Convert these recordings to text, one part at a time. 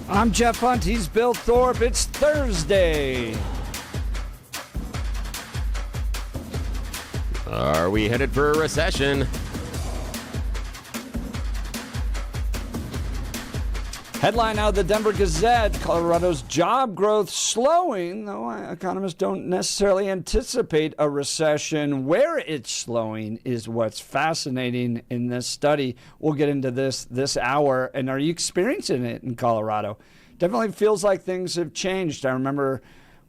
I'm Jeff Hunt. He's Bill Thorpe. It's Thursday. Are we headed for a recession? Headline out of the Denver Gazette, Colorado's job growth slowing, though economists don't necessarily anticipate a recession. Where it's slowing is what's fascinating in this study. We'll get into this hour. And are you experiencing it in Colorado? Definitely feels like things have changed. I remember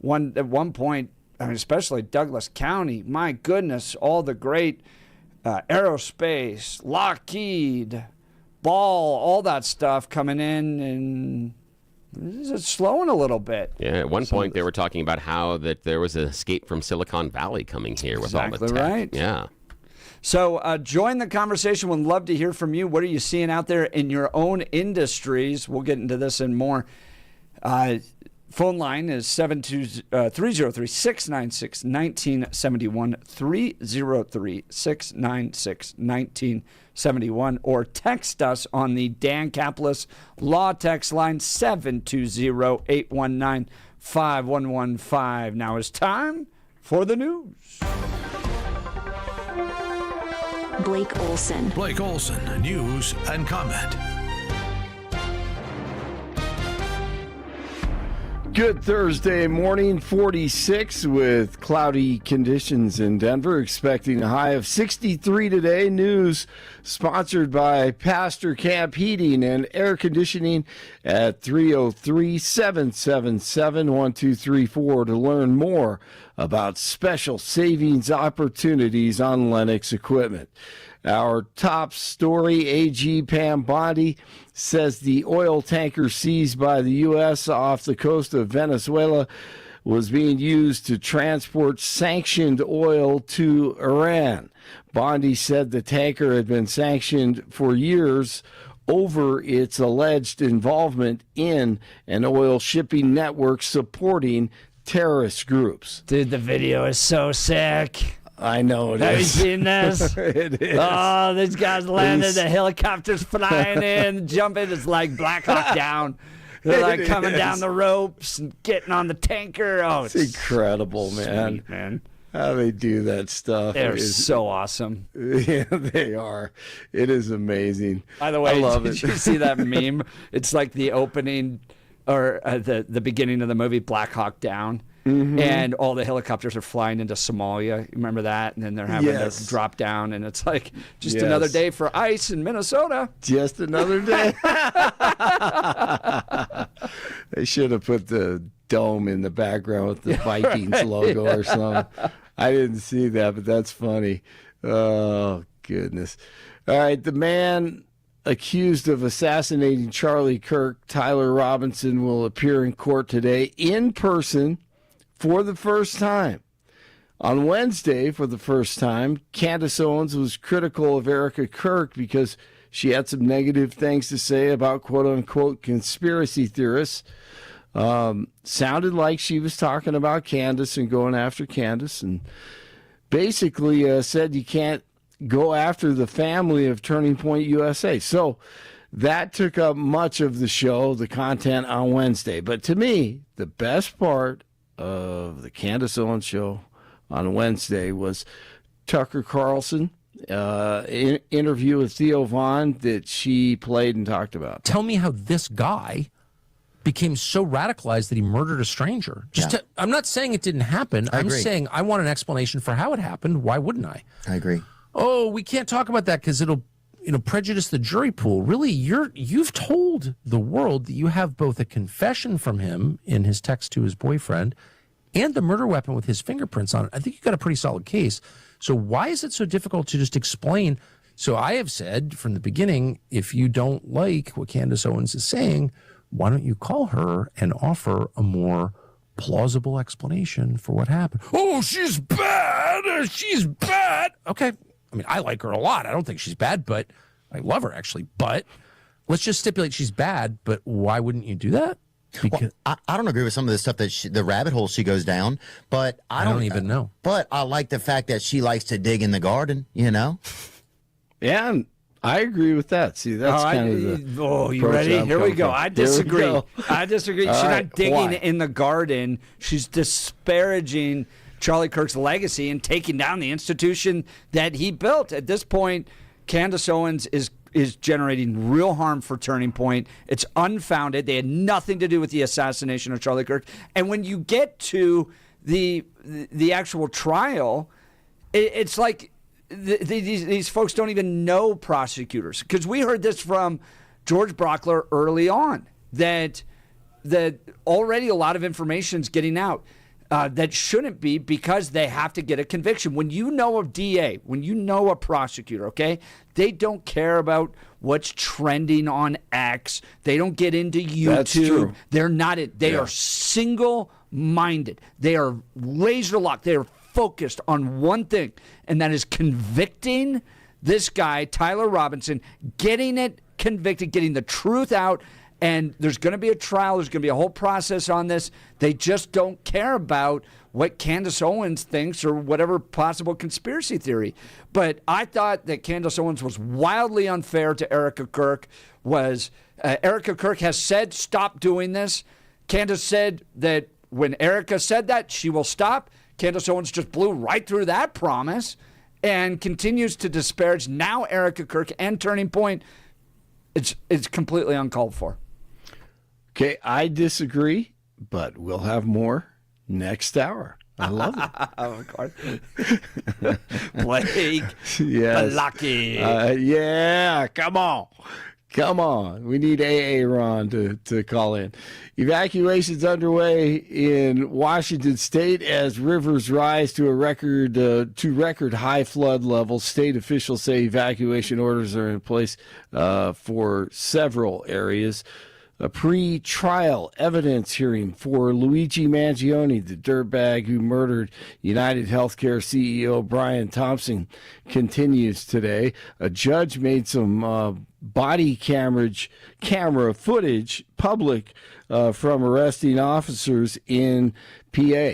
at one point, especially Douglas County, my goodness, all the great aerospace, Lockheed, Ball, all that stuff coming in, and it's slowing a little bit. Yeah, at one point they were talking about how that there was an escape from Silicon Valley coming here with all the tech. Exactly right. Yeah. So join the conversation. We'd love to hear from you. What are you seeing out there in your own industries? We'll get into this and more. Phone line is 303-696-1971, 303-696-1971, or text us on the Dan Caplis Law text line, 720-819-5115. Now it's time for the news. Blake Olson. Blake Olson, news and comment. Good Thursday morning, 46 with cloudy conditions in Denver, expecting a high of 63 today. News sponsored by Pastor Camp Heating and Air Conditioning at 303-777-1234 to learn more about special savings opportunities on Lennox equipment. Our top story, AG Pam Bondi says the oil tanker seized by the U.S. off the coast of Venezuela was being used to transport sanctioned oil to Iran. Bondi said the tanker had been sanctioned for years over its alleged involvement in an oil shipping network supporting terrorist groups. Dude, the video is so sick. I know it is. Have you seen this? It is. Oh, these guys landed, the helicopters flying in, jumping. It's like Black Hawk Down. They're like coming down the ropes and getting on the tanker. Oh, it's incredible, man. Sweet, man. How they do that stuff. They're so awesome. Yeah, they are. It is amazing. By the way, I love did you see that meme? It's like the opening or the beginning of the movie Black Hawk Down. Mm-hmm. And all the helicopters are flying into Somalia. You remember that? And then they're having to drop down, and it's like just another day for ice in Minnesota. Just another day. They should have put the dome in the background with the Vikings logo or something. I didn't see that, but that's funny. Oh, goodness. All right, the man accused of assassinating Charlie Kirk, Tyler Robinson, will appear in court today in person for the first time. On Wednesday, for the first time, Candace Owens was critical of Erica Kirk because she had some negative things to say about quote-unquote conspiracy theorists. Sounded like she was talking about Candace and going after Candace, and basically said you can't go after the family of Turning Point USA. So that took up much of the show, the content on Wednesday. But to me, the best part of the Candace Owens show on Wednesday was Tucker Carlson interview with Theo Vaughn that she played and talked about. Tell me how this guy became so radicalized that he murdered a stranger. I'm not saying it didn't happen. I'm saying I want an explanation for how it happened. Why wouldn't I? I agree. Oh, we can't talk about that because it'll prejudice the jury pool. Really, you've told the world that you have both a confession from him in his text to his boyfriend and the murder weapon with his fingerprints on it. I think you've got a pretty solid case. So why is it so difficult to just explain? So I have said from the beginning, if you don't like what Candace Owens is saying, why don't you call her and offer a more plausible explanation for what happened? Oh, she's bad. She's bad. Okay. I mean, I like her a lot. I don't think she's bad, but I love her, actually. But let's just stipulate she's bad, but why wouldn't you do that? Because I don't agree with some of the stuff that the rabbit hole she goes down, but I don't even know. But I like the fact that she likes to dig in the garden, Yeah, I agree with that. See, that's kind of the. You approach ready? I'm Here we coming go. from. I Here we disagree. go. I disagree. All She's right, not digging why? in the garden. She's disparaging Charlie Kirk's legacy and taking down the institution that he built. At this point, Candace Owens is generating real harm for Turning Point. It's unfounded. They had nothing to do with the assassination of Charlie Kirk. And when you get to the actual trial, it's like these folks don't even know prosecutors. Because we heard this from George Brockler early on, that already a lot of information is getting out that shouldn't be, because they have to get a conviction. When you know a DA, when you know a prosecutor, okay, they don't care about what's trending on X. They don't get into YouTube. That's true. They're not it. They are single-minded. They are laser-locked. They are focused on one thing, and that is convicting this guy, Tyler Robinson, getting it convicted, getting the truth out. And there's going to be a trial. There's going to be a whole process on this. They just don't care about what Candace Owens thinks or whatever possible conspiracy theory. But I thought that Candace Owens was wildly unfair to Erica Kirk. Erica Kirk has said, stop doing this. Candace said that when Erica said that, she will stop. Candace Owens just blew right through that promise and continues to disparage now Erica Kirk and Turning Point. It's completely uncalled for. Okay, I disagree, but we'll have more next hour. I love it. Of course. Blake. Yes. Lucky. Yeah, come on. Come on. We need AA Ron to call in. Evacuations underway in Washington State as rivers rise to record high flood levels. State officials say evacuation orders are in place for several areas. A pre-trial evidence hearing for Luigi Mangione, the dirtbag who murdered United Healthcare CEO Brian Thompson, continues today. A judge made some body camera footage public from arresting officers in PA.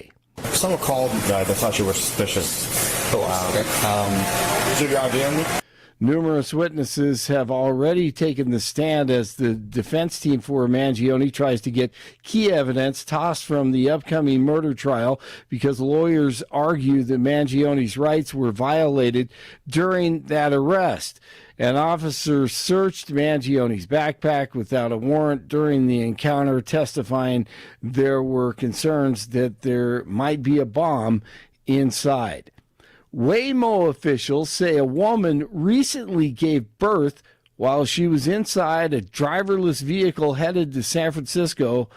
Someone called they thought you were suspicious. Oh, wow. Okay. Is it your idea? Numerous witnesses have already taken the stand as the defense team for Mangione tries to get key evidence tossed from the upcoming murder trial because lawyers argue that Mangione's rights were violated during that arrest. An officer searched Mangione's backpack without a warrant during the encounter, testifying there were concerns that there might be a bomb inside. Waymo officials say a woman recently gave birth while she was inside a driverless vehicle headed to a San Francisco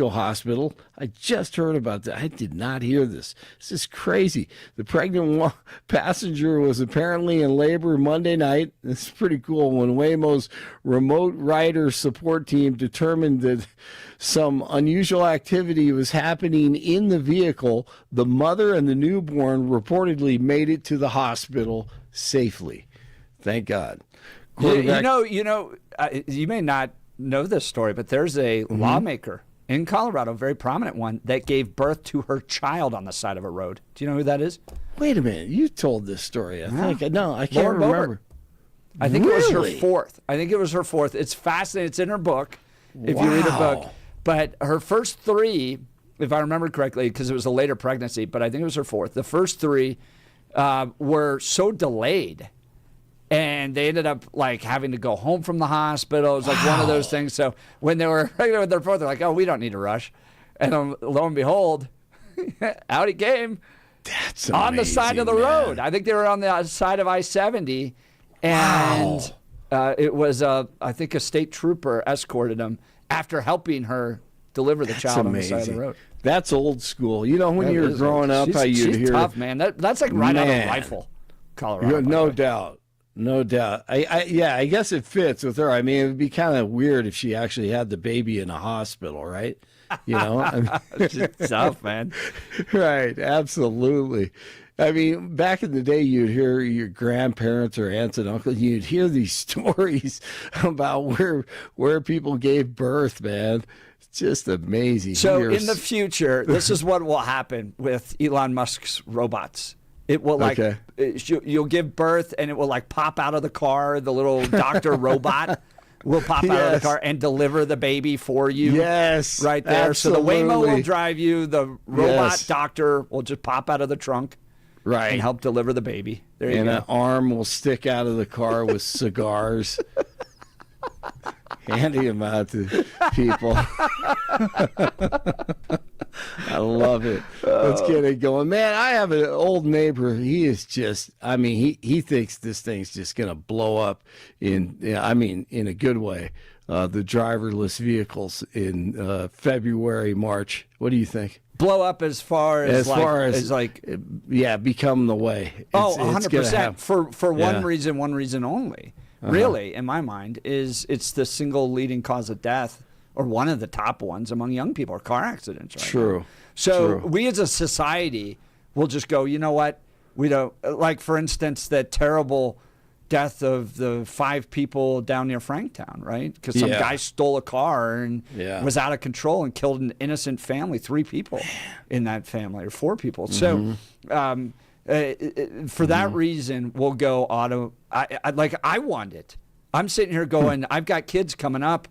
hospital. I just heard about that. I did not hear this. This is crazy. The pregnant passenger was apparently in labor Monday night. This is pretty cool. When Waymo's remote rider support team determined that some unusual activity was happening in the vehicle, the mother and the newborn reportedly made it to the hospital safely. Thank God. You may not know this story, but there's a lawmaker in Colorado, a very prominent one, that gave birth to her child on the side of a road. Do you know who that is? Wait a minute. You told this story. I can't Lauren remember. I think it was her Really? fourth. It's fascinating. It's in her book, if you read the book. But her first three, if I remember correctly, because it was a later pregnancy, but I think it was her fourth. The first three were so delayed, and they ended up like having to go home from the hospital. It was like one of those things. So when they were pregnant with their fourth, they're like, "Oh, we don't need to rush," and lo and behold, out he came. That's on the side of the amazing, road. man. I think they were on the side of I-70, and it was I think a state trooper escorted him after helping her deliver the child on the side of the road. That's old school. You know, when That you were is growing old. up, how you'd she's hear tough, man. That's like right out of a rifle, Colorado. No doubt. No doubt. I guess it fits with her. I mean, it would be kind of weird if she actually had the baby in a hospital, right? You know? I mean, She's tough, man. right. Absolutely. I mean, back in the day, you'd hear your grandparents or aunts and uncles, you'd hear these stories about where people gave birth, man. It's just amazing. So in the future, this is what will happen with Elon Musk's robots. It will Okay. you'll give birth and it will like pop out of the car. The little doctor robot will pop out of the Yes. car and deliver the baby for you. Yes, Right there. So the Waymo will absolutely. drive you. The robot Yes. doctor will just pop out of the trunk Right. and help deliver the baby. There you And go. an arm will stick out of the car with cigars. Handing them out to people. I love it. Let's get it going. Man, I have an old neighbor. He is just, I mean, he thinks this thing's just going to blow up in a good way. The driverless vehicles in February, March. What do you think? Blow up as far as become the way. Oh, It's gonna 100%. happen. For Yeah. one reason only. Really, in my mind, is it's the single leading cause of death, or one of the top ones among young people, are car accidents. Right True. now. So True. we as a society will just go, you know what? We don't, like, for instance, that terrible death of the 5 people down near Franktown, right? Because some Yeah. guy stole a car and Yeah. was out of control and killed an innocent family, 3 people in that family, or 4 people. So, for that reason, we'll go auto. I want it. I'm sitting here going, I've got kids coming up,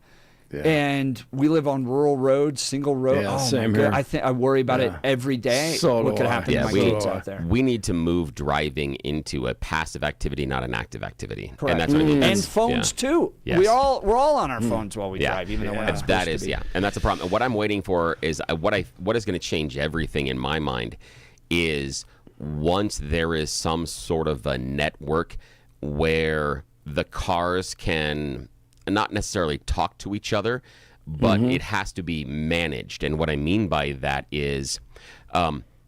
and we live on rural roads, single road. Yeah, oh same my here. God. I worry about it every day. So what do could I. happen Yeah, to my we- kids out there? We need to move driving into a passive activity, not an active activity. Correct. And that's what I mean. And That's- phones yeah. too. Yes. We're all on our phones while we drive, even though we're not That supposed is, to be. and that's a problem. And what I'm waiting for is what is going to change everything in my mind is once there is some sort of a network where the cars can not necessarily talk to each other, but it has to be managed. And what I mean by that is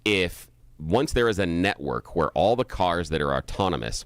if once there is a network where all the cars that are autonomous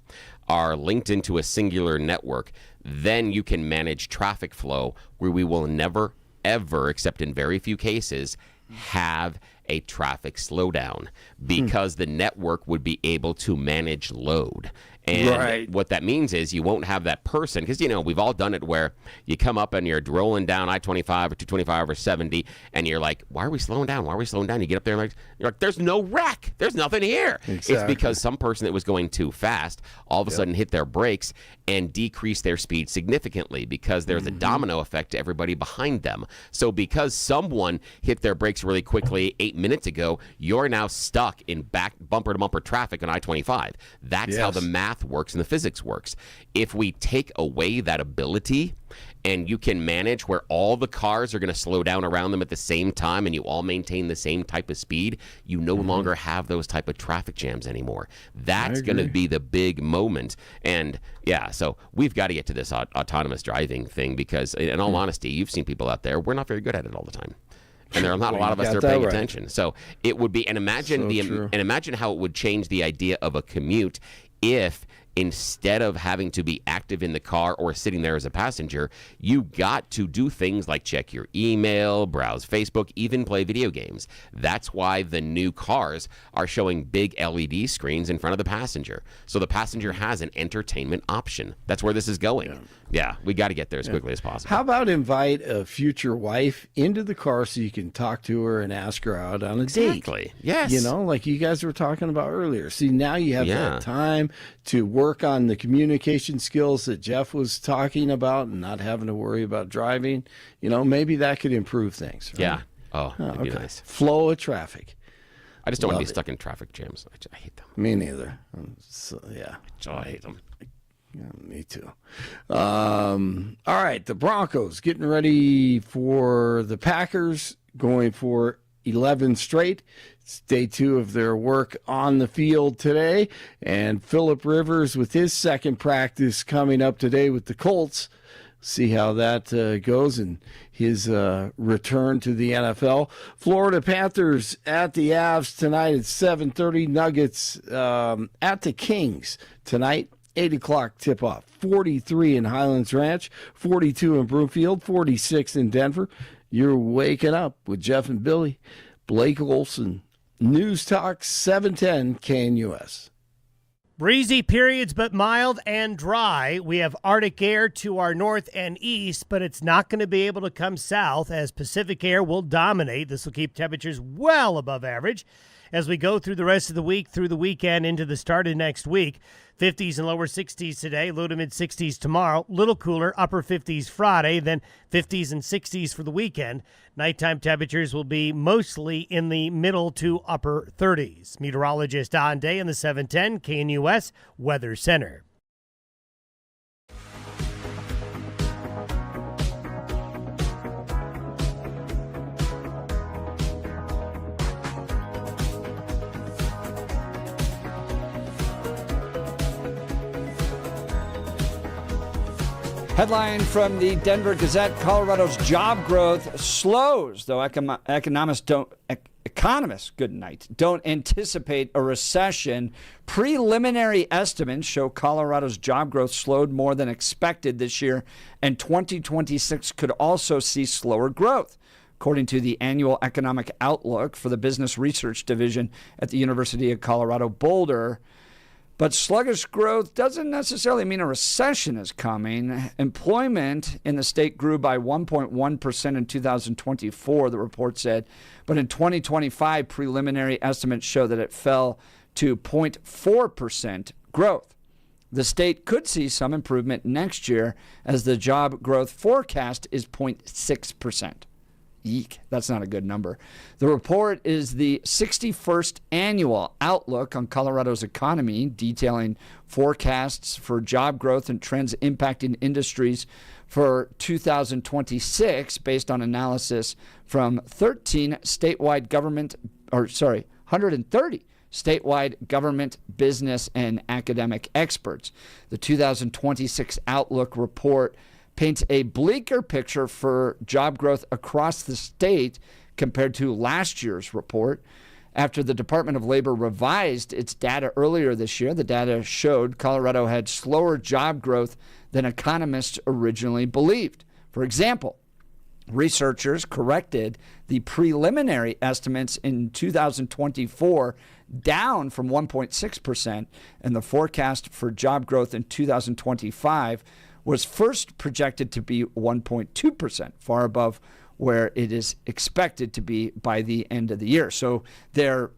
are linked into a singular network, then you can manage traffic flow where we will never, ever, except in very few cases, have a traffic slowdown because the network would be able to manage load. And Right. what that means is you won't have that person, because, we've all done it where you come up and you're rolling down I-25 or 225 or 70, and you're like, why are we slowing down? Why are we slowing down? You get up there and you're like, there's no wreck. There's nothing here. It's Exactly. because some person that was going too fast all of a sudden hit their brakes and decreased their speed significantly because there's a domino effect to everybody behind them. So because someone hit their brakes really quickly 8 minutes ago, you're now stuck in back bumper-to-bumper traffic on I-25. That's how Yes. the math works and the physics works. If we take away that ability and you can manage where all the cars are going to slow down around them at the same time and you all maintain the same type of speed, you no longer have those type of traffic jams anymore. That's going to be the big moment. And so we've got to get to this autonomous driving thing because in all honesty, you've seen people out there, we're not very good at it all the time. And there are not a lot of us that are paying attention. So it would be, and imagine imagine how it would change the idea of a commute if instead of having to be active in the car or sitting there as a passenger, you got to do things like check your email, browse Facebook, even play video games. That's why the new cars are showing big LED screens in front of the passenger. So the passenger has an entertainment option. That's where this is going. Yeah, we got to get there as quickly as possible. How about invite a future wife into the car so you can talk to her and ask her out on a date? Exactly. Yes. Like you guys were talking about earlier. See, now you have Yeah. that time to work on the communication skills that Jeff was talking about and not having to worry about driving. Maybe that could improve things. Right? Yeah. Oh, that'd be nice. Flow of traffic. I just don't want to Love be it. stuck in traffic jams. I hate them. Me neither. Yeah. Oh, I hate them. Yeah, me too. All right, the Broncos getting ready for the Packers, going for 11 straight. It's day 2 of their work on the field today. And Phillip Rivers with his second practice coming up today with the Colts. See how that goes and his return to the NFL. Florida Panthers at the Avs tonight at 7:30. Nuggets at the Kings tonight. 8 o'clock tip-off. 43 in Highlands Ranch, 42 in Broomfield, 46 in Denver. You're waking up with Jeff and Billy. Blake Olson, News Talk 710 KNUS. Breezy periods, but mild and dry. We have Arctic air to our north and east, but it's not going to be able to come south as Pacific air will dominate. This will keep temperatures well above average. as we go through the rest of the week, through the weekend, into the start of next week. 50s and lower 60s today, low to mid 60s tomorrow. Little cooler, upper 50s Friday, then 50s and 60s for the weekend. Nighttime temperatures will be mostly in the middle to upper 30s. Meteorologist Don Day in the 710 KNUS Weather Center. Headline from the Denver Gazette: Colorado's job growth slows, though economists don't anticipate a recession. Preliminary estimates show Colorado's job growth slowed more than expected this year, and 2026 could also see slower growth, according to the annual economic outlook for the Business Research Division at the University of Colorado Boulder. But sluggish growth doesn't necessarily mean a recession is coming. Employment in the state grew by 1.1% in 2024, the report said. But in 2025, preliminary estimates show that it fell to 0.4% growth. The state could see some improvement next year, as the job growth forecast is 0.6%. Eek, that's not a good number. The report is the 61st annual outlook on Colorado's economy, detailing forecasts for job growth and trends impacting industries for 2026 based on analysis from 130 statewide government, business, and academic experts. The 2026 Outlook report paints a bleaker picture for job growth across the state compared to last year's report. After the Department of Labor revised its data earlier this year, the data showed Colorado had slower job growth than economists originally believed. For example, researchers corrected the preliminary estimates in 2024 down from 1.6%, and the forecast for job growth in 2025 was first projected to be 1.2%, far above where it is expected to be by the end of the year. So they're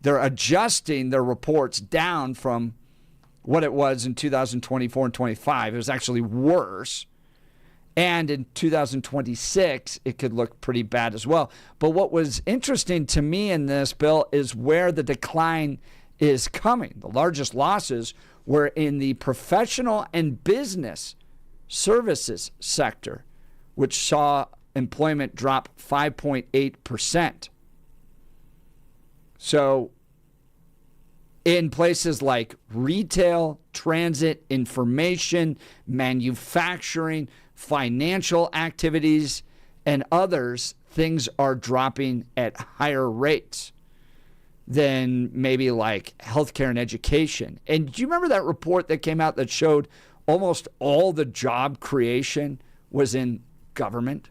adjusting their reports down from what it was in 2024 and 25. It was actually worse. And in 2026, it could look pretty bad as well. But what was interesting to me in this, Bill, is where the decline is coming. The largest losses were in the professional and business services sector, which saw employment drop 5.8%. So in places like retail, transit, information, manufacturing, financial activities, and others, things are dropping at higher rates than maybe like healthcare and education. And do you remember that report that came out that showed almost all the job creation was in government?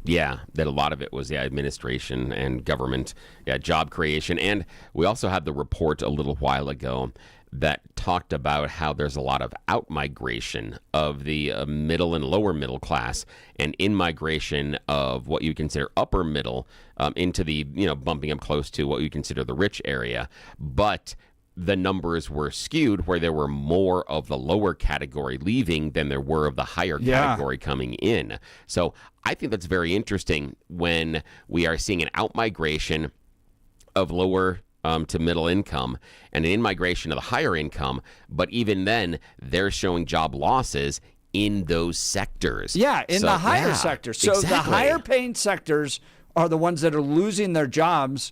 Yeah, that a lot of it was administration and government, job creation. And we also had the report a little while ago that talked about how there's a lot of out-migration of the middle and lower middle class, and in-migration of what you consider upper middle into the, bumping up close to what you consider the rich area. But the numbers were skewed where there were more of the lower category leaving than there were of the higher category coming in. So I think that's very interesting when we are seeing an out-migration of lower to middle income and an in-migration of the higher income. But even then, they're showing job losses in those sectors. Yeah, in the higher sectors. So the higher paying sectors are the ones that are losing their jobs,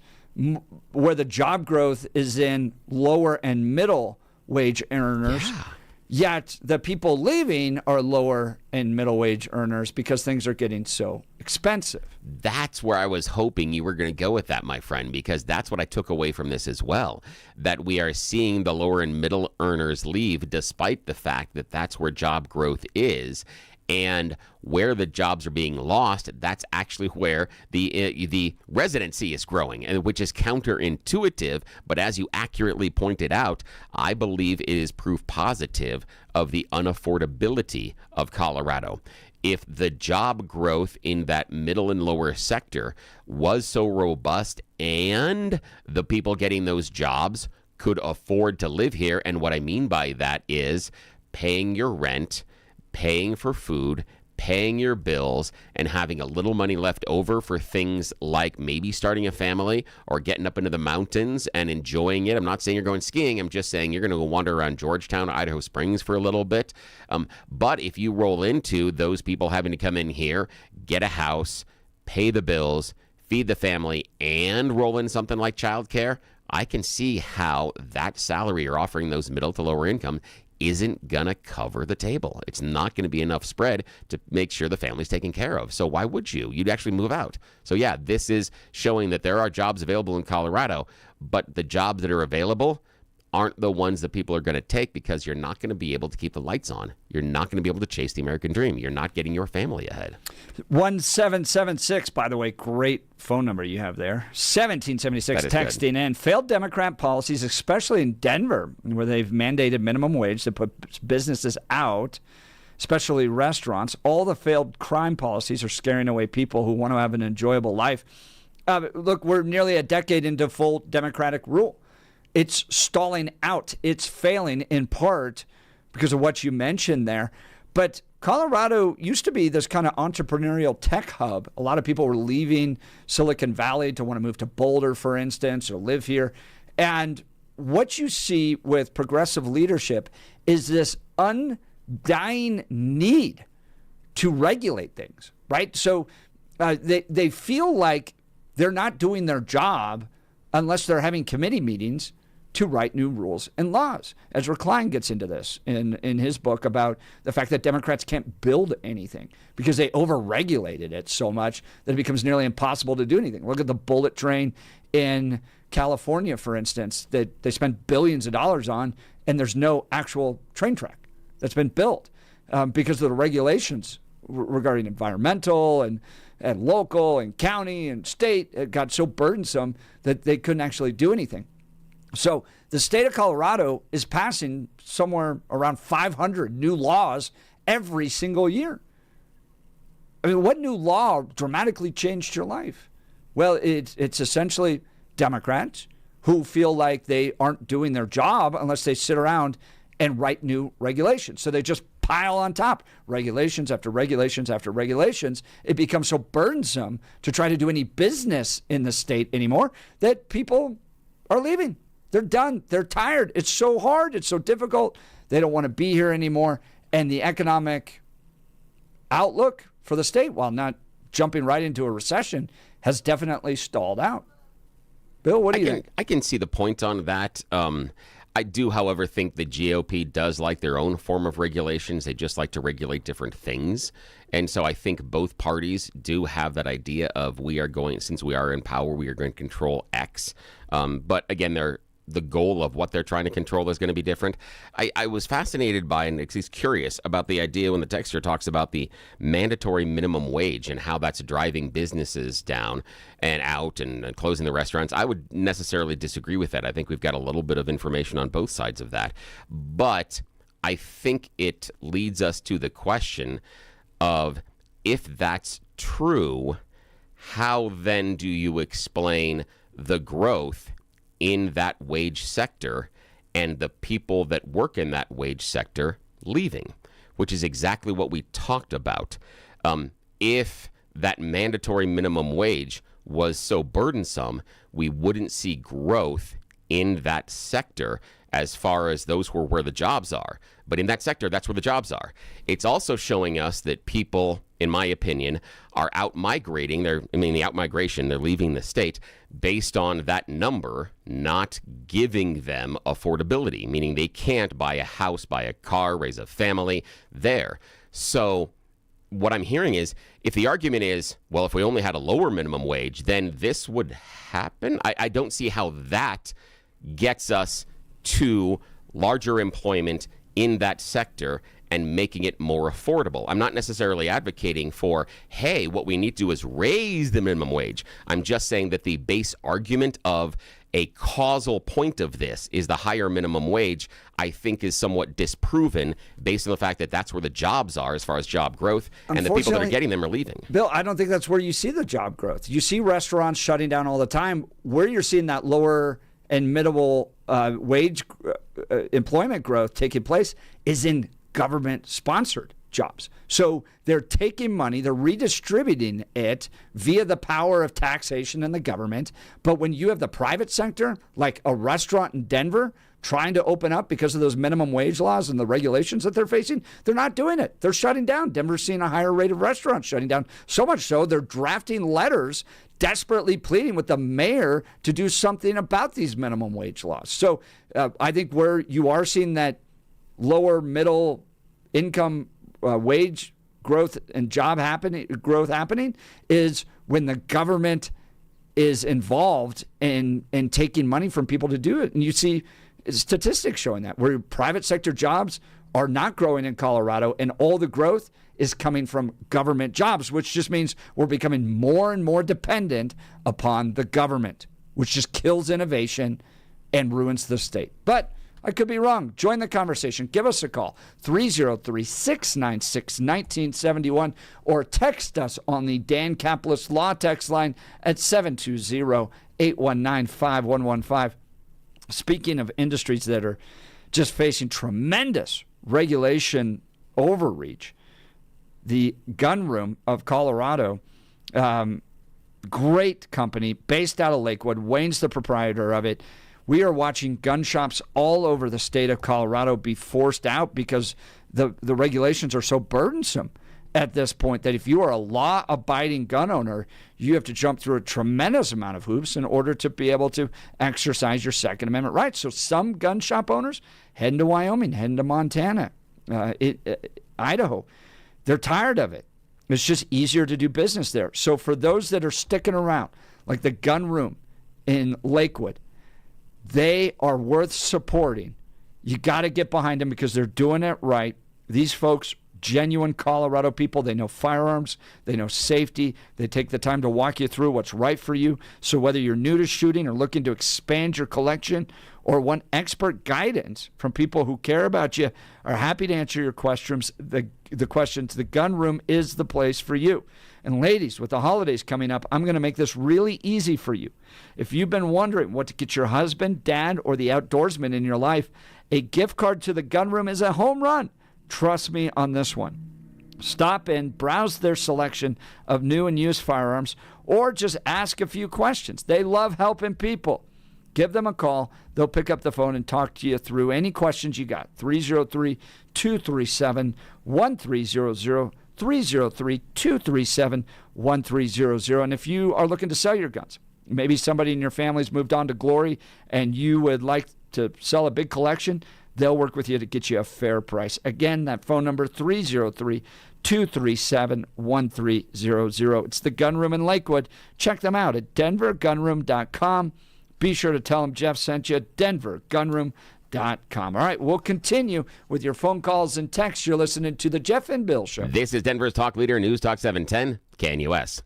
where the job growth is in lower and middle wage earners. Yeah. Yet the people leaving are lower and middle wage earners because things are getting so expensive. That's where I was hoping you were going to go with that, my friend, because that's what I took away from this as well, that we are seeing the lower and middle earners leave despite the fact that that's where job growth is. And where the jobs are being lost, that's actually where the residency is growing, and which is counterintuitive. But as you accurately pointed out, I believe it is proof positive of the unaffordability of Colorado. if the job growth in that middle and lower sector was so robust and the people getting those jobs could afford to live here. And what I mean by that is paying your rent, paying for food, paying your bills, and having a little money left over for things like maybe starting a family or getting up into the mountains and enjoying it. I'm not saying you're going skiing. I'm just saying you're going to go wander around Georgetown, Idaho Springs for a little bit. But if you roll into those people having to come in here, get a house, pay the bills, feed the family, and roll in something like childcare, I can see how that salary you're offering those middle to lower income isn't going to cover the table. It's not going to be enough spread to make sure the family's taken care of. So why would you? You'd actually move out. So yeah, this is showing that there are jobs available in Colorado, but the jobs that are available aren't the ones that people are going to take because you're not going to be able to keep the lights on. You're not going to be able to chase the American dream. You're not getting your family ahead. 1776, by the way, great phone number you have there. 1776 texting in. Failed Democrat policies, especially in Denver, where they've mandated minimum wage to put businesses out, especially restaurants. All the failed crime policies are scaring away people who want to have an enjoyable life. Look, we're nearly a decade into full Democratic rule. It's stalling out. It's failing in part because of what you mentioned there. But Colorado used to be this kind of entrepreneurial tech hub. A lot of people were leaving Silicon Valley to want to move to Boulder, for instance, or live here. And what you see with progressive leadership is this undying need to regulate things, right? So they feel like they're not doing their job unless they're having committee meetings to write new rules and laws. Ezra Klein gets into this in his book about the fact that Democrats can't build anything because they overregulated it so much that it becomes nearly impossible to do anything. Look at the bullet train in California, for instance, that they spent billions of dollars on, and there's no actual train track that's been built because of the regulations regarding environmental and local and county and state. It got so burdensome that they couldn't actually do anything. So the state of Colorado is passing somewhere around 500 new laws every single year. I mean, what new law dramatically changed your life? Well, it's essentially Democrats who feel like they aren't doing their job unless they sit around and write new regulations. So they just pile on top regulations after regulations after regulations. It becomes so burdensome to try to do any business in the state anymore that people are leaving. They're done. They're tired. It's so hard. It's so difficult. They don't want to be here anymore. And the economic outlook for the state, while not jumping right into a recession, has definitely stalled out. Bill, what do you think? I can see the point on that. I do, however, think the GOP does like their own form of regulations. They just like to regulate different things. And so I think both parties do have that idea of since we are in power, we are going to control X. But again, the goal of what they're trying to control is going to be different. I was fascinated by and at least curious about the idea when the texter talks about the mandatory minimum wage and how that's driving businesses down and out and closing the restaurants. I would necessarily disagree with that. I think we've got a little bit of information on both sides of that. But I think it leads us to the question of, if that's true, how then do you explain the growth in that wage sector and the people that work in that wage sector leaving, which is exactly what we talked about. If that mandatory minimum wage was so burdensome, we wouldn't see growth in that sector as far as those who are where the jobs are. But in that sector, that's where the jobs are. It's also showing us that people, in my opinion, are out migrating. The out migration, they're leaving the state based on that number not giving them affordability, meaning they can't buy a house, buy a car, raise a family there. So what I'm hearing is, if the argument is, well, if we only had a lower minimum wage, then this would happen. I don't see how that gets us to larger employment in that sector and making it more affordable. I'm not necessarily advocating for, hey, what we need to do is raise the minimum wage. I'm just saying that the base argument of a causal point of this is the higher minimum wage, I think is somewhat disproven based on the fact that that's where the jobs are as far as job growth, and the people that are getting them are leaving. Bill, I don't think that's where you see the job growth. You see restaurants shutting down all the time. Where you're seeing that lower and middle wage employment growth taking place is in government-sponsored jobs. So they're taking money, they're redistributing it via the power of taxation and the government. But when you have the private sector, like a restaurant in Denver, trying to open up because of those minimum wage laws and the regulations that they're facing, they're not doing it. They're shutting down. Denver's seeing a higher rate of restaurants shutting down. So much so, they're drafting letters desperately pleading with the mayor to do something about these minimum wage laws. So I think where you are seeing that lower middle income wage growth and job growth happening is when the government is involved in taking money from people to do it. And you see statistics showing that, where private sector jobs are not growing in Colorado, and all the growth is coming from government jobs, which just means we're becoming more and more dependent upon the government, which just kills innovation and ruins the state. But I could be wrong. Join the conversation. Give us a call, 303-696-1971, or text us on the Dan Caplis Law text line at 720-819-5115. Speaking of industries that are just facing tremendous regulation overreach, the Gun Room of Colorado, great company based out of Lakewood. Wayne's the proprietor of it. We are watching gun shops all over the state of Colorado be forced out because the regulations are so burdensome at this point that if you are a law-abiding gun owner, you have to jump through a tremendous amount of hoops in order to be able to exercise your Second Amendment rights. So some gun shop owners heading to Wyoming, heading to Montana, Idaho. They're tired of it. It's just easier to do business there. So for those that are sticking around, like the Gun Room in Lakewood, they are worth supporting. You got to get behind them because they're doing it right. These folks, genuine Colorado people, they know firearms, they know safety, they take the time to walk you through what's right for you. So whether you're new to shooting or looking to expand your collection or want expert guidance from people who care about you, are happy to answer your questions. The Gun Room is the place for you. And ladies, with the holidays coming up, I'm going to make this really easy for you. If you've been wondering what to get your husband, dad, or the outdoorsman in your life, a gift card to the Gun Room is a home run. Trust me on this one. Stop in, browse their selection of new and used firearms, or just ask a few questions. They love helping people. Give them a call. They'll pick up the phone and talk to you through any questions you got. 303-237-1300, 303-237-1300. And if you are looking to sell your guns, maybe somebody in your family's moved on to glory and you would like to sell a big collection, they'll work with you to get you a fair price. Again, that phone number, 303-237-1300. It's the Gun Room in Lakewood. Check them out at denvergunroom.com. Be sure to tell them Jeff sent you, denvergunroom.com. All right, we'll continue with your phone calls and texts. You're listening to the Jeff and Bill Show. This is Denver's Talk Leader, News Talk 710, KNUS.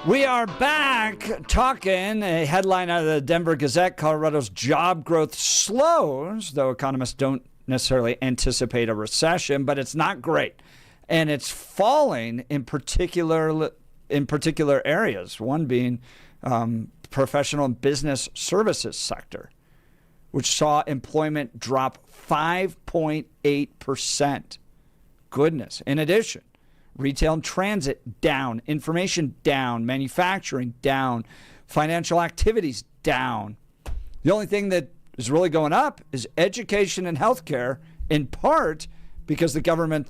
We are back talking. A headline out of the Denver Gazette: Colorado's job growth slows, though economists don't necessarily anticipate a recession, but it's not great. And it's falling in particular areas, one being professional and business services sector, which saw employment drop 5.8%. Goodness. In addition, retail and transit down, information down, manufacturing down, financial activities down. The only thing that is really going up is education and healthcare, in part because the government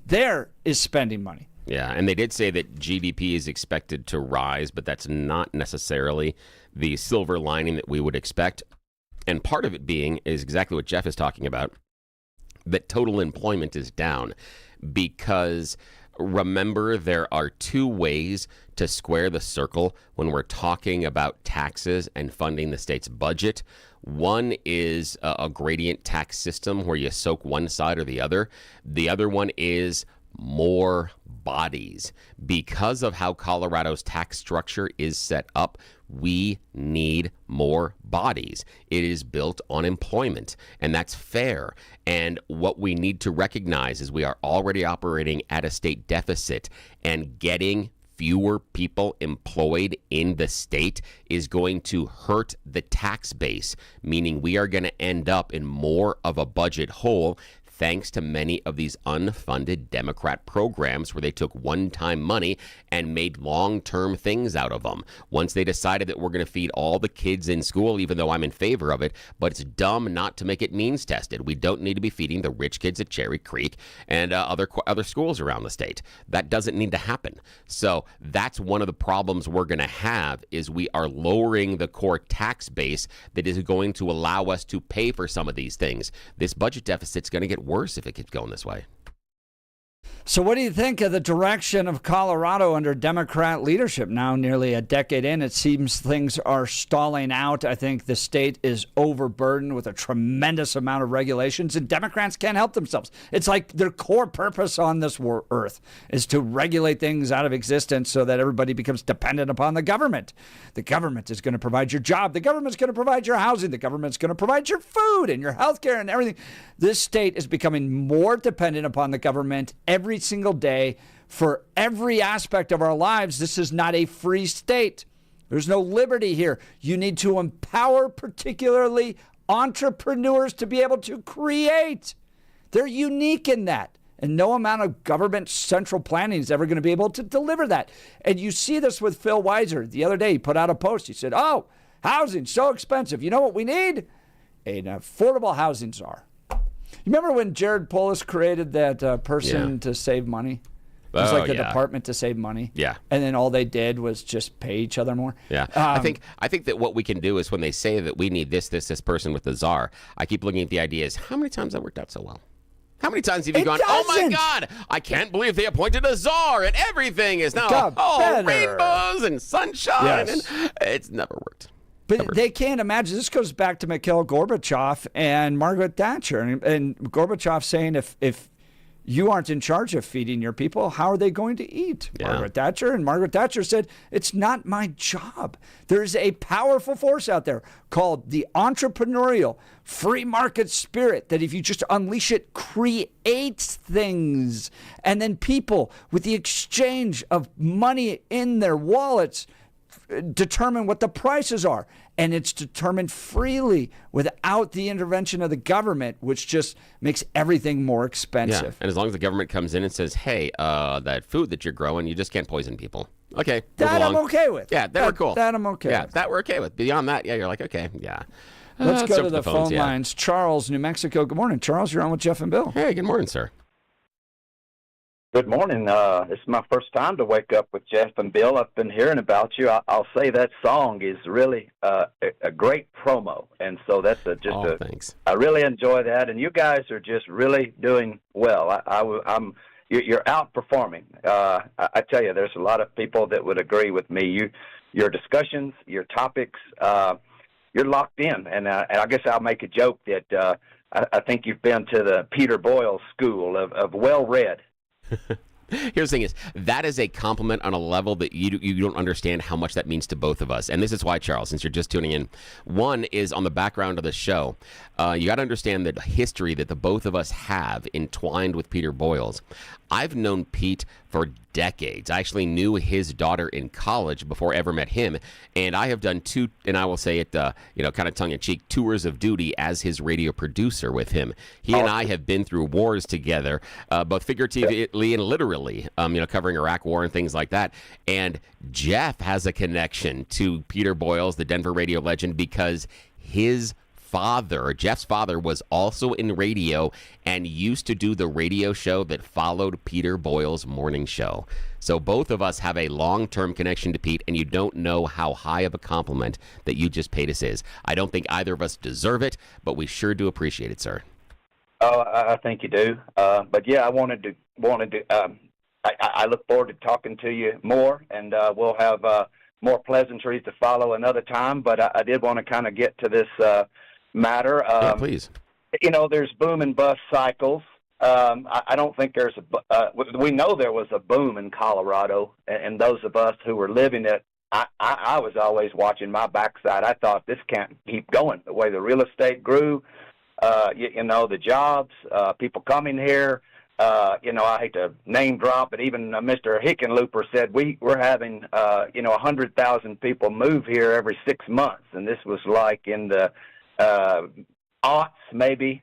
there is spending money. Yeah, and they did say that GDP is expected to rise, but that's not necessarily the silver lining that we would expect. And part of it being is exactly what Jeff is talking about, that total employment is down because remember, there are two ways to square the circle when we're talking about taxes and funding the state's budget. One is a gradient tax system where you soak one side or the other. The other one is more bodies. Because of how Colorado's tax structure is set up, we need more bodies. It is built on employment, and that's fair. And what we need to recognize is we are already operating at a state deficit, and getting fewer people employed in the state is going to hurt the tax base, meaning we are going to end up in more of a budget hole, thanks to many of these unfunded Democrat programs where they took one-time money and made long-term things out of them. Once they decided that we're going to feed all the kids in school, even though I'm in favor of it, but it's dumb not to make it means tested. We don't need to be feeding the rich kids at Cherry Creek and other schools around the state. That doesn't need to happen. So that's one of the problems we're going to have, is we are lowering the core tax base that is going to allow us to pay for some of these things. This budget deficit's going to get worse if it keeps going this way. So what do you think of the direction of Colorado under Democrat leadership? Now nearly a decade in, it seems things are stalling out. I think the state is overburdened with a tremendous amount of regulations, and Democrats can't help themselves. It's like their core purpose on this earth is to regulate things out of existence so that everybody becomes dependent upon the government. The government is going to provide your job. The government's going to provide your housing. The government's going to provide your food and your health care and everything. This state is becoming more dependent upon the government every single day for every aspect of our lives. This is not a free state. There's no liberty here. You need to empower particularly entrepreneurs to be able to create. They're unique in that. And no amount of government central planning is ever going to be able to deliver that. And you see this with Phil Weiser. The other day, he put out a post. He said, oh, housing's so expensive. You know what we need? An affordable housing czar. You remember when Jared Polis created that person to save money? It was like a department to save money. Yeah. And then all they did was just pay each other more. Yeah. I think that what we can do is when they say that we need this person with the czar, I keep looking at the idea is how many times that worked out so well? How many times have you gone, oh my God, I can't believe they appointed a czar and everything is now rainbows and sunshine. And it's never worked. But they can't imagine. This goes back to Mikhail Gorbachev and Margaret Thatcher. And Gorbachev saying, if you aren't in charge of feeding your people, how are they going to eat? Yeah. Margaret Thatcher said, it's not my job. There's a powerful force out there called the entrepreneurial free market spirit that if you just unleash it, creates things. And then people, with the exchange of money in their wallets, determine what the prices are. And it's determined freely without the intervention of the government, which just makes everything more expensive. Yeah. And as long as the government comes in and says, hey, that food that you're growing, you just can't poison people. Okay. That I'm okay with. Yeah, we're cool. That I'm okay with. Yeah, that we're okay with. Beyond that, you're like, okay, yeah. Let's go to the phone lines. Charles, New Mexico. Good morning, Charles. You're on with Jeff and Bill. Hey, good morning, sir. Good morning. This is my first time to wake up with Jeff and Bill. I've been hearing about you. I'll say that song is really a great promo, and so that's thanks. I really enjoy that, and you guys are just really doing well. I'm you're outperforming. I tell you, there's a lot of people that would agree with me. Your discussions, your topics, you're locked in. And I guess I'll make a joke that I think you've been to the Peter Boyle school of well-read. Here's the thing is, that is a compliment on a level that you don't understand how much that means to both of us. And this is why, Charles, since you're just tuning in, one is on the background of the show. You got to understand the history that the both of us have entwined with Peter Boyles. I've known Pete for decades. I actually knew his daughter in college before I ever met him, and I have done two, and I will say it, kind of tongue-in-cheek, tours of duty as his radio producer with him. He and I have been through wars together, both figuratively and literally, covering Iraq War and things like that. And Jeff has a connection to Peter Boyles, the Denver radio legend, because Jeff's father, was also in radio and used to do the radio show that followed Peter Boyle's morning show. So both of us have a long-term connection to Pete, and you don't know how high of a compliment that you just paid us is. I don't think either of us deserve it, but we sure do appreciate it, sir. Oh, I think you do. But yeah, I wanted to. I look forward to talking to you more, and we'll have more pleasantries to follow another time. But I did want to kind of get to this matter. Yeah, please. There's boom and bust cycles. I don't think there's we know there was a boom in Colorado, and those of us who were living it, I was always watching my backside. I thought this can't keep going. The way the real estate grew, the jobs, people coming here. I hate to name drop, but even Mr. Hickenlooper said we're having 100,000 people move here every 6 months, and this was like in the aughts, maybe.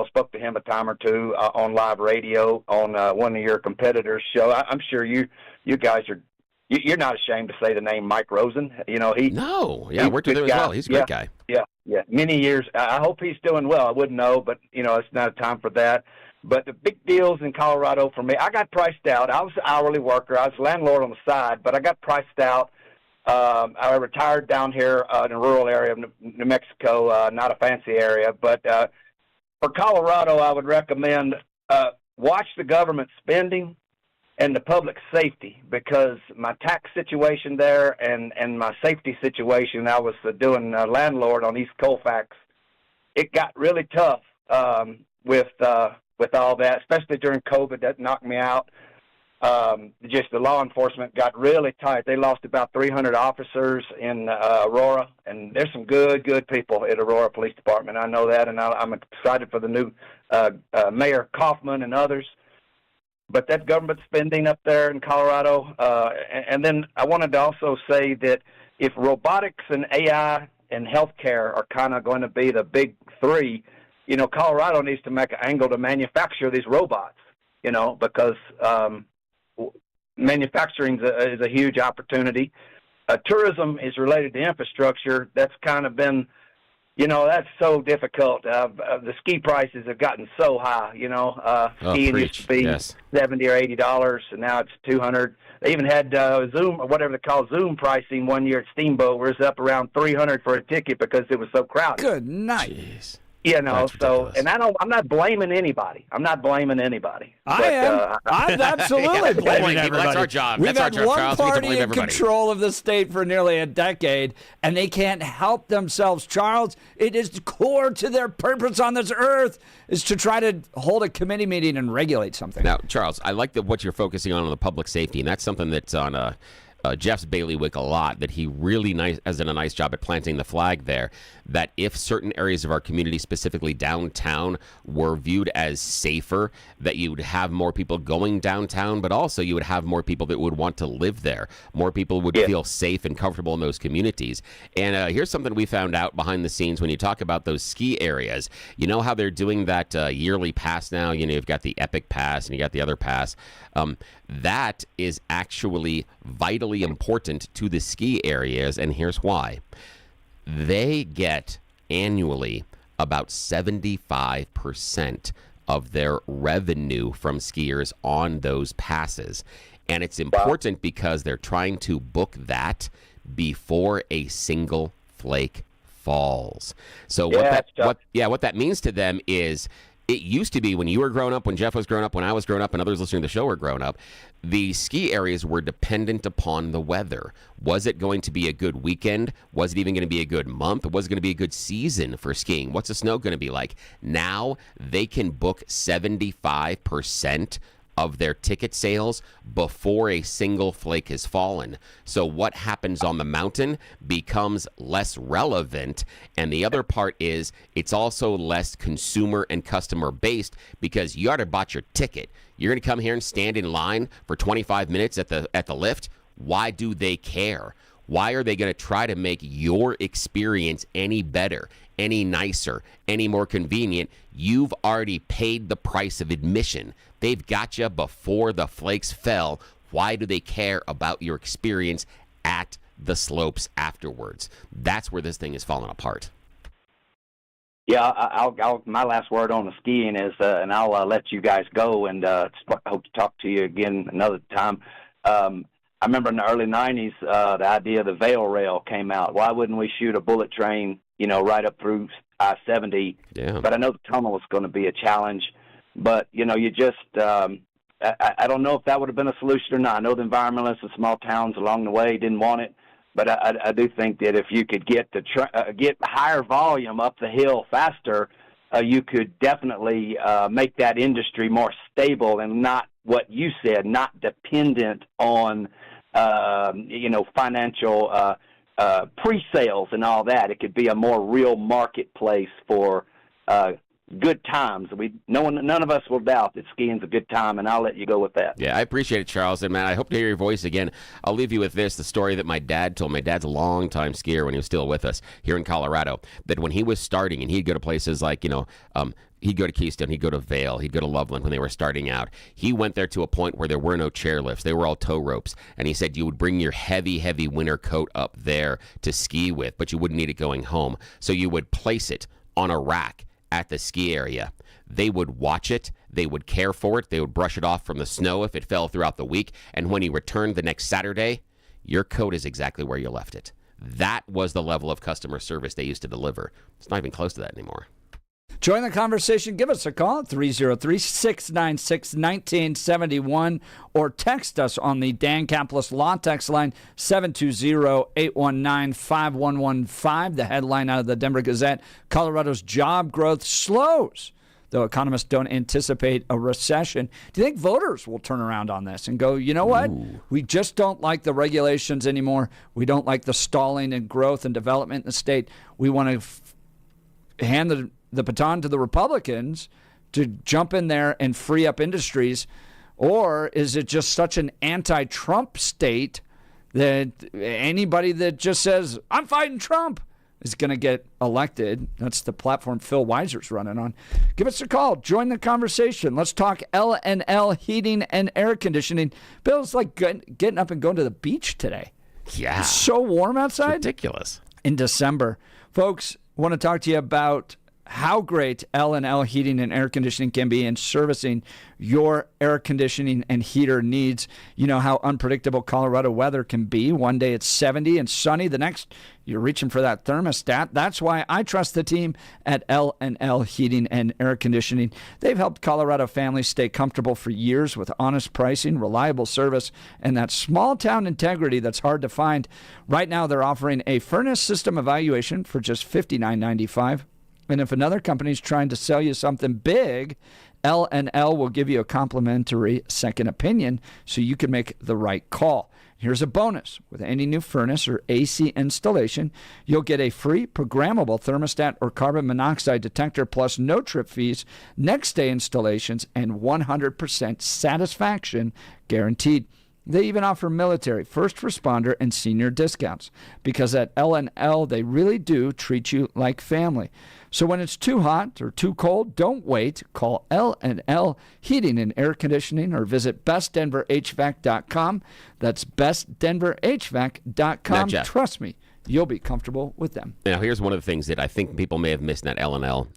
Spoke to him a time or two on live radio on one of your competitors' show. I'm sure you guys you're not ashamed to say the name Mike Rosen. Worked with him as well. He's a great guy. Yeah. Many years. I hope he's doing well. I wouldn't know, but it's not a time for that. But the big deals in Colorado for me, I got priced out. I was an hourly worker. I was a landlord on the side, but I got priced out. I retired down here in a rural area of New Mexico, not a fancy area. But for Colorado, I would recommend watch the government spending and the public safety, because my tax situation there and my safety situation, I was doing landlord on East Colfax. It got really tough with all that, especially during COVID. That knocked me out. Just the law enforcement got really tight. They lost about 300 officers in Aurora, and there's some good people at Aurora Police Department. I know that, and I'm excited for the new Mayor Kaufman and others. But that government spending up there in Colorado, and then I wanted to also say that if robotics and AI and healthcare are kind of going to be the big three, Colorado needs to make an angle to manufacture these robots, because manufacturing is a huge opportunity. Tourism is related to infrastructure. That's kind of been, that's so difficult. The ski prices have gotten so high. Skiing used to be $70 or $80, and now it's $200. They even had Zoom, or whatever they call Zoom pricing one year at Steamboat, where it's up around $300 for a ticket because it was so crowded. Good night. Jeez. And I'm not blaming anybody. I am. I'm absolutely blaming everybody. That's our job. We've That's had our job, one Charles. We have to party blame in everybody. control of the state for nearly a decade, and they can't help themselves. Charles, it is core to their purpose on this earth is to try to hold a committee meeting and regulate something. Now, Charles, I like what you're focusing on the public safety, and that's something that's on Jeff's bailiwick a lot, that he really has done a nice job at planting the flag there, that if certain areas of our community, specifically downtown, were viewed as safer, that you would have more people going downtown, but also you would have more people that would want to live there. More people would feel safe and comfortable in those communities. And here's something we found out behind the scenes when you talk about those ski areas. You know how they're doing that yearly pass now? You've got the Epic Pass and you got the other pass. That is actually vitally important to the ski areas, and here's why. They get annually about 75% of their revenue from skiers on those passes. And it's important because they're trying to book that before a single flake falls. So what that means to them is It used to be when you were growing up, when Jeff was growing up, when I was growing up, and others listening to the show were growing up, the ski areas were dependent upon the weather. Was it going to be a good weekend? Was it even going to be a good month? Was it going to be a good season for skiing? What's the snow going to be like? Now they can book 75% of their ticket sales before a single flake has fallen. So what happens on the mountain becomes less relevant. And the other part is it's also less consumer and customer based because you already bought your ticket. You're going to come here and stand in line for 25 minutes at the lift. Why do they care? Why are they going to try to make your experience any better, any nicer, any more convenient? You've already paid the price of admission. They've got you before the flakes fell. Why do they care about your experience at the slopes afterwards? That's where this thing is falling apart. Yeah, I'll my last word on the skiing is, and I'll let you guys go, and hope to talk to you again another time. I remember in the early 90s, the idea of the Veil Rail came out. Why wouldn't we shoot a bullet train, right up through I-70? Yeah. But I know the tunnel is going to be a challenge. But, you just, I don't know if that would have been a solution or not. I know the environmentalists in small towns along the way didn't want it. But I do think that if you could get higher volume up the hill faster, you could definitely make that industry more stable and not what you said, not dependent on, financial pre-sales and all that. It could be a more real marketplace for good times. None of us will doubt that skiing's a good time, and I'll let you go with that. Yeah, I appreciate it, Charles. And, man, I hope to hear your voice again. I'll leave you with this, the story that my dad told. My dad's a long-time skier when he was still with us here in Colorado, that when he was starting, and he'd go to places like, he'd go to Keystone, he'd go to Vail, he'd go to Loveland when they were starting out. He went there to a point where there were no chairlifts. They were all tow ropes. And he said you would bring your heavy, heavy winter coat up there to ski with, but you wouldn't need it going home. So you would place it on a rack at the ski area. They would watch it. They would care for it. They would brush it off from the snow if it fell throughout the week. And when he returned the next Saturday, your coat is exactly where you left it. That was the level of customer service they used to deliver. It's not even close to that anymore. Join the conversation. Give us a call at 303-696-1971 or text us on the Dan Caplis Law text line 720-819-5115. The headline out of the Denver Gazette, Colorado's job growth slows, though economists don't anticipate a recession. Do you think voters will turn around on this and go, you know what? We just don't like the regulations anymore. We don't like the stalling and growth and development in the state. We want to hand the baton to the Republicans to jump in there and free up industries? Or is it just such an anti-Trump state that anybody that just says, I'm fighting Trump, is going to get elected? That's the platform Phil Weiser's running on. Give us a call. Join the conversation. Let's talk L&L heating and air conditioning. Bill's like getting up and going to the beach today. Yeah. It's so warm outside. It's ridiculous. In December. Folks, I want to talk to you about how great L&L heating and air conditioning can be in servicing your air conditioning and heater needs. You know how unpredictable Colorado weather can be. One day it's 70 and sunny. The next, you're reaching for that thermostat. That's why I trust the team at L&L Heating and Air Conditioning. They've helped Colorado families stay comfortable for years with honest pricing, reliable service, and that small-town integrity that's hard to find. Right now, they're offering a furnace system evaluation for just $59.95. And if another company's trying to sell you something big, L&L will give you a complimentary second opinion so you can make the right call. Here's a bonus. With any new furnace or AC installation, you'll get a free programmable thermostat or carbon monoxide detector plus no trip fees, next day installations, and 100% satisfaction guaranteed. They even offer military, first responder, and senior discounts because at L&L, they really do treat you like family. So when it's too hot or too cold, don't wait. Call L&L Heating and Air Conditioning or visit bestdenverhvac.com. That's bestdenverhvac.com. Now, Jeff, trust me, you'll be comfortable with them. Now, here's one of the things that I think people may have missed in that L&L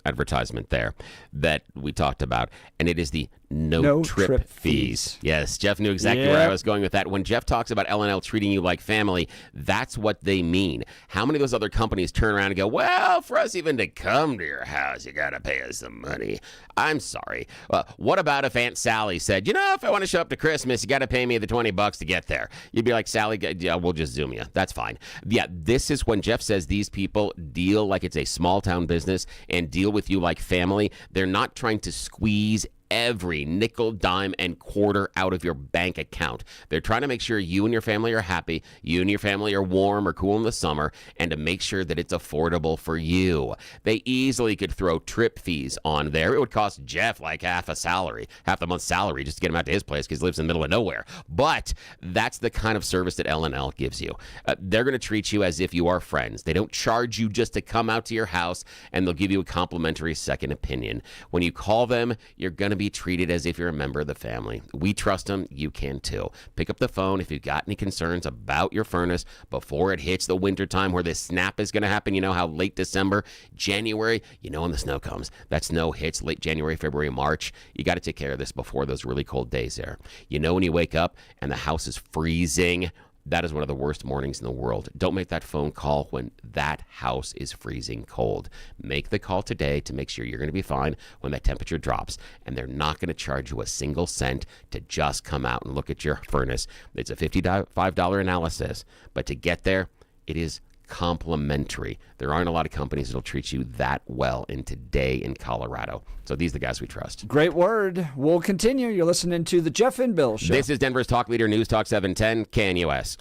advertisement there that we talked about, and it is the no trip fees. Yes, Jeff knew exactly where I was going with that. When Jeff talks about L&L treating you like family, that's what they mean. How many of those other companies turn around and go, well, for us even to come to your house, you got to pay us some money? I'm sorry. What about if Aunt Sally said, if I want to show up to Christmas, you got to pay me the $20 to get there? You'd be like, Sally, yeah, we'll just Zoom you. That's fine. Yeah, this is when Jeff says these people deal like it's a small town business and deal with you like family. They're not trying to squeeze every nickel, dime, and quarter out of your bank account. They're trying to make sure you and your family are happy, you and your family are warm or cool in the summer, and to make sure that it's affordable for you. They easily could throw trip fees on there. It would cost Jeff like half the month's salary just to get him out to his place because he lives in the middle of nowhere. But that's the kind of service that L&L gives you. They're going to treat you as if you are friends. They don't charge you just to come out to your house, and they'll give you a complimentary second opinion. When you call them, you're going to be treated as if you're a member of the family. We trust them. You can too. Pick up the phone if you've got any concerns about your furnace before it hits the wintertime where this snap is going to happen. You know how late December, January, when the snow comes. That snow hits late January, February, March. You got to take care of this before those really cold days there. When you wake up and the house is freezing, that is one of the worst mornings in the world. Don't make that phone call when that house is freezing cold. Make the call today to make sure you're going to be fine when that temperature drops. And they're not going to charge you a single cent to just come out and look at your furnace. It's a $55 analysis. But to get there, it is complimentary. There aren't a lot of companies that'll treat you that well today in Colorado. So these are the guys we trust. Great word. We'll continue. You're listening to the Jeff and Bill Show. This is Denver's Talk Leader, News Talk 710, KNUS.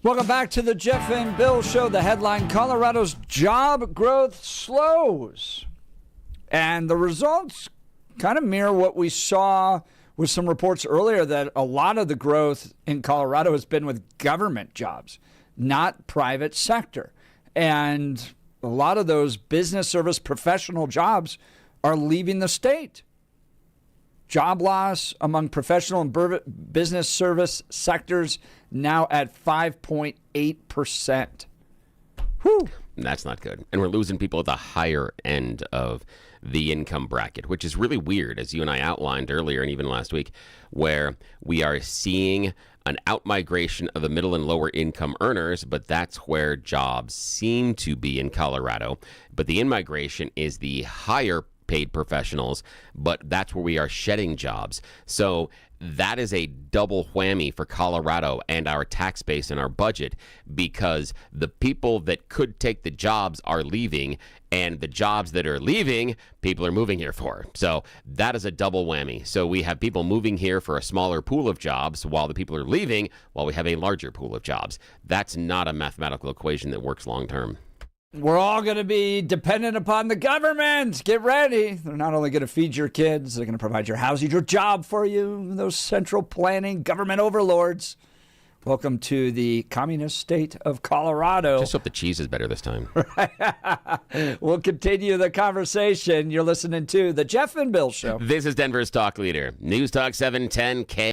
Welcome back to the Jeff and Bill Show. The headline, Colorado's job growth slows. And the results kind of mirror what we saw with some reports earlier, that a lot of the growth in Colorado has been with government jobs, not private sector. And a lot of those business service professional jobs are leaving the state. Job loss among professional and business service sectors now at 5.8%. Whew. That's not good. And we're losing people at the higher end of the income bracket, which is really weird, as you and I outlined earlier and even last week, where we are seeing an outmigration of the middle and lower income earners, but that's where jobs seem to be in Colorado. But the in-migration is the higher paid professionals, but that's where we are shedding jobs. So that is a double whammy for Colorado and our tax base and our budget, because the people that could take the jobs are leaving, and the jobs that are leaving, people are moving here for. So that is a double whammy. So we have people moving here for a smaller pool of jobs while the people are leaving, while we have a larger pool of jobs. That's not a mathematical equation that works long term. We're all going to be dependent upon the government. Get ready. They're not only going to feed your kids, they're going to provide your housing, your job for you. Those central planning government overlords. Welcome to the communist state of Colorado. Just hope the cheese is better this time. We'll continue the conversation. You're listening to the Jeff and Bill Show. This is Denver's talk leader, News Talk 710 K.